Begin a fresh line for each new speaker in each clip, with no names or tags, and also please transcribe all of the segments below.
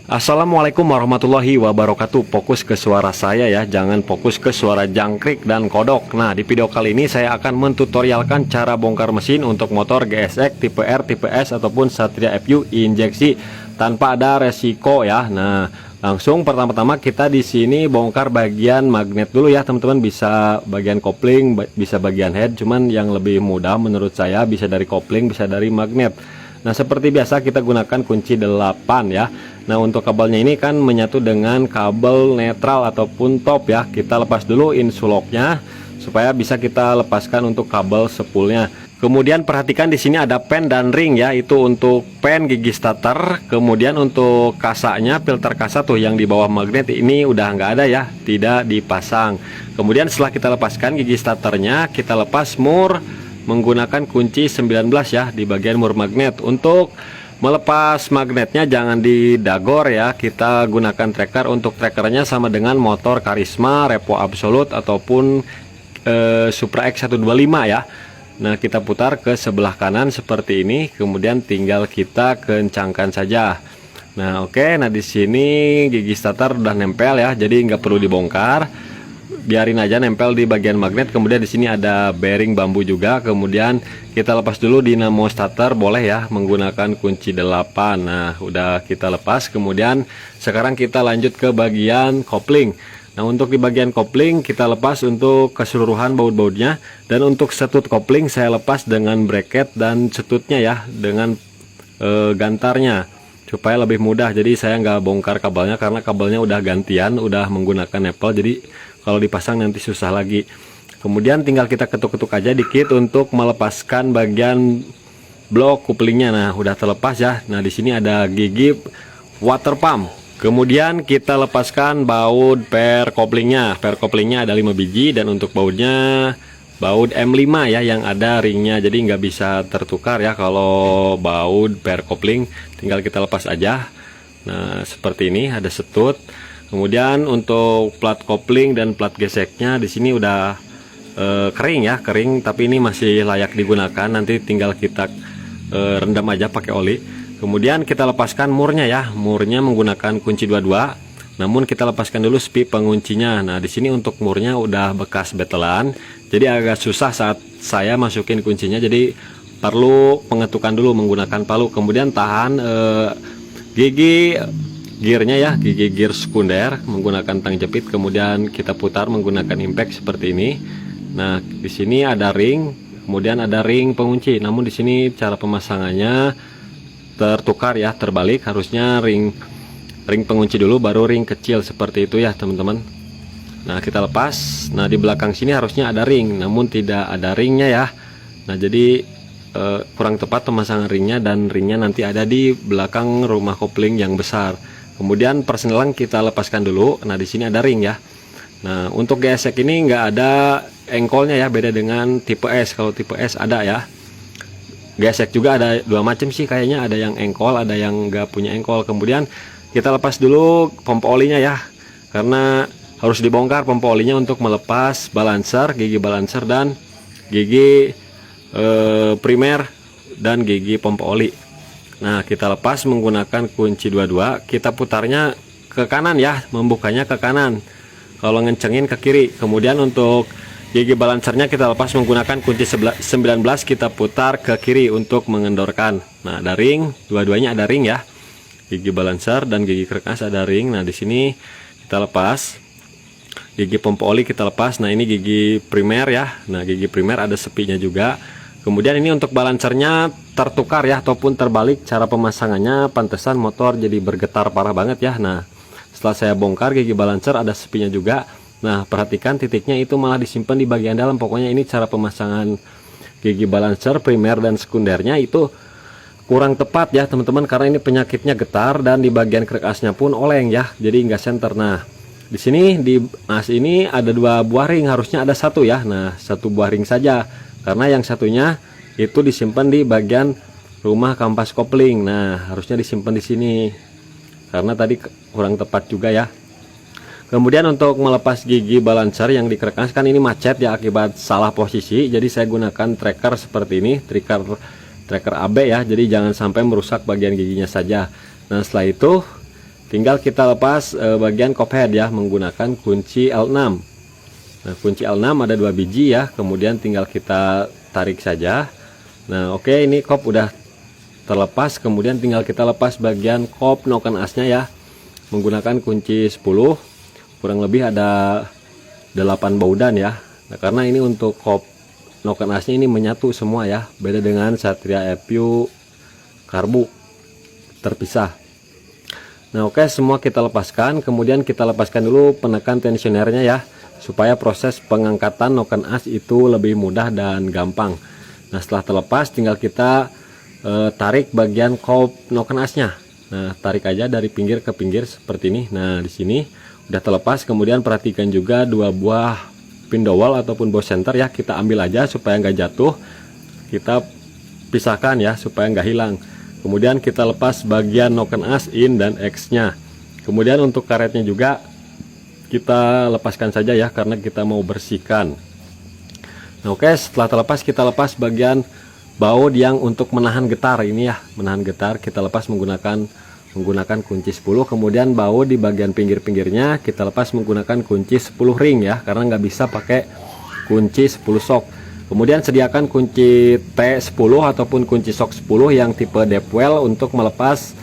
Assalamualaikum warahmatullahi wabarakatuh. Fokus ke suara saya ya, jangan fokus ke suara jangkrik dan kodok. Nah, di video kali ini saya akan mentutorialkan cara bongkar mesin untuk motor GSX tipe R, tipe S ataupun Satria FU injeksi tanpa ada resiko ya. Nah, langsung pertama-tama kita di sini bongkar bagian magnet dulu ya, teman-teman. Bisa bagian kopling, bisa bagian head, cuman yang lebih mudah menurut saya bisa dari kopling, bisa dari magnet. Nah, seperti biasa kita gunakan kunci 8 ya. Nah, untuk kabelnya ini kan menyatu dengan kabel netral ataupun top ya. Kita lepas dulu insuloknya supaya bisa kita lepaskan untuk kabel spoolnya. Kemudian perhatikan di sini ada pen dan ring ya, itu untuk pen gigi starter. Kemudian untuk kasanya, filter kasa tuh yang di bawah magnet ini udah nggak ada ya, tidak dipasang. Kemudian setelah kita lepaskan gigi starternya, kita lepas mur menggunakan kunci 19 ya di bagian mur magnet. Untuk melepas magnetnya jangan didagor ya, kita gunakan tracker. Untuk trackernya sama dengan motor Karisma, Repo Absolute ataupun Supra X125 ya. Nah, kita putar ke sebelah kanan seperti ini, kemudian tinggal kita kencangkan saja. Nah, oke. Nah, di sini gigi starter udah nempel ya, jadi nggak perlu dibongkar, biarin aja nempel di bagian magnet. Kemudian di sini ada bearing bambu juga. Kemudian kita lepas dulu dinamo starter, boleh ya menggunakan kunci 8. Nah, udah kita lepas. Kemudian sekarang kita lanjut ke bagian kopling. Nah, untuk di bagian kopling kita lepas untuk keseluruhan baut-bautnya, dan untuk setut kopling saya lepas dengan bracket dan setutnya ya dengan gantarnya supaya lebih mudah. Jadi saya nggak bongkar kabelnya karena kabelnya udah gantian, udah menggunakan nepel, jadi kalau dipasang nanti susah lagi. Kemudian tinggal kita ketuk-ketuk aja dikit untuk melepaskan bagian blok couplingnya. Nah, udah terlepas ya. Nah, di sini ada gigi water pump. Kemudian kita lepaskan baut per couplingnya. Per couplingnya ada 5 biji, dan untuk bautnya baut M5 ya yang ada ringnya, jadi nggak bisa tertukar ya kalau baut per kopling. Tinggal kita lepas aja. Nah, seperti ini ada setut. Kemudian untuk plat kopling dan plat geseknya di sini udah kering ya, kering, tapi ini masih layak digunakan. Nanti tinggal kita rendam aja pakai oli. Kemudian kita lepaskan murnya ya, murnya menggunakan kunci 22. Namun kita lepaskan dulu spi penguncinya. Nah, di sini untuk murnya udah bekas betelan, jadi agak susah saat saya masukin kuncinya. Jadi perlu pengetukan dulu menggunakan palu. Kemudian tahan gigi gearnya ya, gigi gear sekunder menggunakan tang jepit. Kemudian kita putar menggunakan impact seperti ini. Nah, di sini ada ring, kemudian ada ring pengunci. Namun di sini cara pemasangannya tertukar ya, terbalik. Harusnya ring pengunci dulu baru ring kecil seperti itu ya, teman-teman. Nah, kita lepas. Nah, di belakang sini harusnya ada ring, namun tidak ada ringnya ya. Nah, jadi kurang tepat pemasangan ringnya, dan ringnya nanti ada di belakang rumah kopling yang besar. Kemudian persneling kita lepaskan dulu. Nah, di sini ada ring ya. Nah, untuk GSX ini nggak ada engkolnya ya, beda dengan tipe S. Kalau tipe S ada ya. GSX juga ada dua macam sih kayaknya, ada yang engkol, ada yang nggak punya engkol. Kemudian kita lepas dulu pompa olinya ya, karena harus dibongkar pompa olinya untuk melepas balancer, gigi balancer dan gigi primer dan gigi pompa oli. Nah, kita lepas menggunakan kunci 22. Kita putarnya ke kanan ya, membukanya ke kanan, kalau ngencengin ke kiri. Kemudian untuk gigi balancernya kita lepas menggunakan kunci 19. Kita putar ke kiri untuk mengendorkan. Nah, ada ring, dua-duanya ada ring ya, gigi balancer dan gigi kerkas ada ring. Nah, di sini kita lepas gigi pompa oli, kita lepas. Nah, ini gigi primer ya. Nah, gigi primer ada sepinya juga. Kemudian ini untuk balancernya tertukar ya ataupun terbalik cara pemasangannya, pantesan motor jadi bergetar parah banget ya. Nah, setelah saya bongkar gigi balancer ada sepinya juga. Nah, perhatikan titiknya itu malah disimpan di bagian dalam. Pokoknya ini cara pemasangan gigi balancer primer dan sekundernya itu kurang tepat ya, teman-teman, karena ini penyakitnya getar, dan di bagian kerkasnya pun oleng ya, jadi nggak center. Nah, di sini di mas ini ada 2 buah ring, harusnya ada 1 ya. Nah, 1 buah ring saja, karena yang satunya itu disimpan di bagian rumah kampas kopling. Nah, harusnya disimpan di sini, karena tadi kurang tepat juga ya. Kemudian untuk melepas gigi balancer yang dikerkas, kan ini macet ya akibat salah posisi, jadi saya gunakan tracker seperti ini, tracker AB ya, jadi jangan sampai merusak bagian giginya saja. Nah, setelah itu tinggal kita lepas bagian kop head ya menggunakan kunci L6. Nah, kunci L6 ada 2 biji ya, kemudian tinggal kita tarik saja. Nah, oke, ini kop udah terlepas, kemudian tinggal kita lepas bagian kop noken asnya ya menggunakan kunci 10. Kurang lebih ada 8 baudan ya. Nah, karena ini untuk kop noken asnya ini menyatu semua ya, beda dengan Satria FU karbu terpisah. Nah, oke, semua kita lepaskan, kemudian kita lepaskan dulu penekan tensionernya ya, supaya proses pengangkatan noken as itu lebih mudah dan gampang. Nah, setelah terlepas tinggal kita tarik bagian kop noken asnya. Nah, tarik aja dari pinggir ke pinggir seperti ini. Nah, di sini udah terlepas, kemudian perhatikan juga 2 buah pin dowel ataupun boss center ya, kita ambil aja supaya nggak jatuh, kita pisahkan ya supaya nggak hilang. Kemudian kita lepas bagian noken as in dan X nya. Kemudian untuk karetnya juga kita lepaskan saja ya, karena kita mau bersihkan. Nah, oke, setelah terlepas kita lepas bagian baut yang untuk menahan getar ini ya, menahan getar kita lepas menggunakan kunci 10. Kemudian baut di bagian pinggir-pinggirnya kita lepas menggunakan kunci 10 ring ya, karena nggak bisa pakai kunci 10 sok. Kemudian sediakan kunci T10 ataupun kunci sok 10 yang tipe Depwell untuk melepas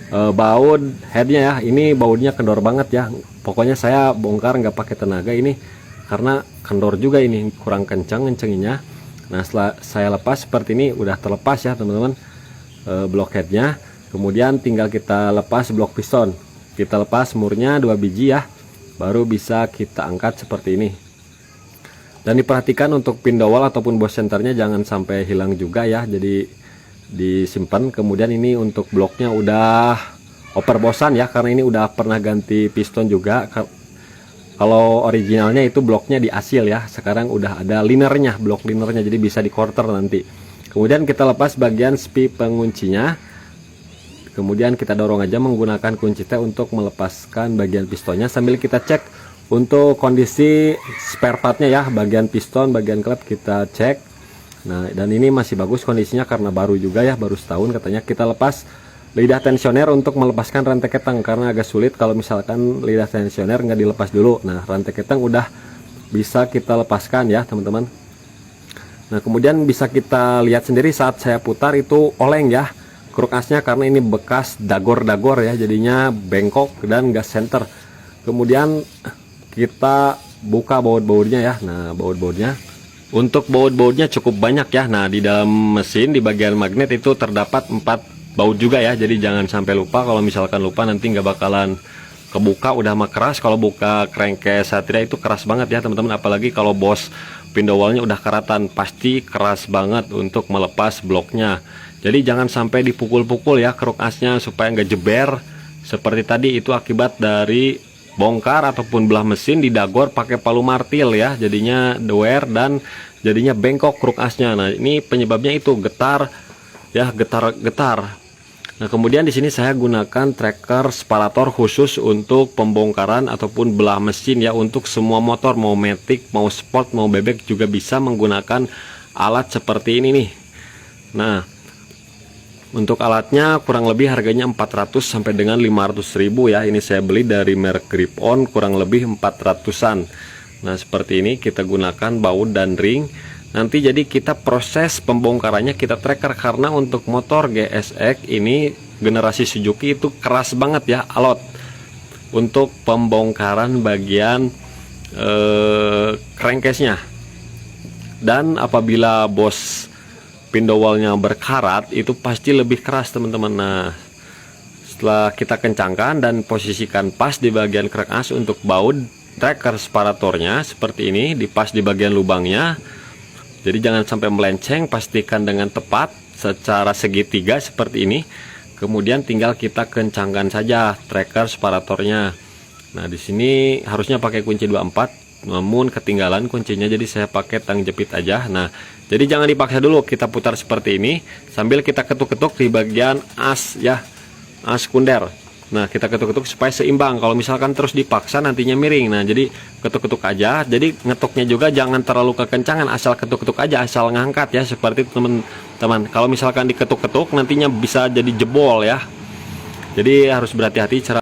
baut headnya ya. Ini bautnya kendor banget ya, pokoknya saya bongkar nggak pakai tenaga ini karena kendor juga, ini kurang kencang ngencenginya. Nah, setelah saya lepas seperti ini udah terlepas ya teman-teman blok headnya. Kemudian tinggal kita lepas blok piston, kita lepas murnya 2 biji ya, baru bisa kita angkat seperti ini. Dan diperhatikan untuk pin dowel ataupun boss centernya jangan sampai hilang juga ya, jadi disimpan. Kemudian ini untuk bloknya udah overbosan ya, karena ini udah pernah ganti piston juga. Kalau originalnya itu bloknya di asil ya, sekarang udah ada linernya, blok linernya, jadi bisa di quarter nanti. Kemudian kita lepas bagian spi penguncinya, kemudian kita dorong aja menggunakan kunci T untuk melepaskan bagian pistonnya, sambil kita cek untuk kondisi spare partnya ya, bagian piston, bagian klep kita cek. Nah, dan ini masih bagus kondisinya karena baru juga ya, baru setahun katanya. Kita lepas lidah tensioner untuk melepaskan rantai ketang, karena agak sulit kalau misalkan lidah tensioner nggak dilepas dulu. Nah, rantai ketang udah bisa kita lepaskan ya teman-teman. Nah, kemudian bisa kita lihat sendiri saat saya putar itu oleng ya kruk asnya, karena ini bekas dagor-dagor ya, jadinya bengkok dan gas center. Kemudian kita buka baut-bautnya ya. Nah, baut-bautnya, untuk baut-bautnya cukup banyak ya. Nah, di dalam mesin di bagian magnet itu terdapat 4 baut juga ya, jadi jangan sampai lupa. Kalau misalkan lupa nanti nggak bakalan kebuka, udah mah keras. Kalau buka crankcase Satria itu keras banget ya teman-teman, apalagi kalau bos pin dowelnya udah karatan, pasti keras banget untuk melepas bloknya. Jadi jangan sampai dipukul-pukul ya kruk asnya supaya nggak jeber seperti tadi. Itu akibat dari bongkar ataupun belah mesin didagor pakai palu martil ya, jadinya doer dan jadinya bengkok kruk asnya. Nah, ini penyebabnya itu getar ya, getar-getar. Nah, kemudian di sini saya gunakan tracker separator khusus untuk pembongkaran ataupun belah mesin ya, untuk semua motor, mau matic, mau sport, mau bebek juga bisa menggunakan alat seperti ini nih. Nah, untuk alatnya kurang lebih harganya 400 sampai dengan 500.000 ya. Ini saya beli dari merek Grip On, kurang lebih 400-an. Nah, seperti ini kita gunakan baut dan ring. Nanti jadi kita proses pembongkarannya kita tracker, karena untuk motor GSX ini generasi Suzuki itu keras banget ya alot untuk pembongkaran bagian crankcase-nya. Dan apabila bos pin dowelnya berkarat itu pasti lebih keras teman-teman. Nah, setelah kita kencangkan dan posisikan pas di bagian crank as untuk baut tracker separatornya seperti ini, dipas di bagian lubangnya, jadi jangan sampai melenceng, pastikan dengan tepat secara segitiga seperti ini. Kemudian tinggal kita kencangkan saja tracker separatornya. Nah, di sini harusnya pakai kunci 24, namun ketinggalan kuncinya, jadi saya pakai tang jepit aja. Nah, jadi jangan dipaksa dulu, kita putar seperti ini sambil kita ketuk-ketuk di bagian as ya, as kunder. Nah, kita ketuk-ketuk supaya seimbang. Kalau misalkan terus dipaksa nantinya miring. Nah, jadi ketuk-ketuk aja. Jadi ngetuknya juga jangan terlalu kekencangan, asal ketuk-ketuk aja, asal ngangkat ya, seperti itu teman-teman. Kalau misalkan diketuk-ketuk nantinya bisa jadi jebol ya. Jadi harus berhati-hati cara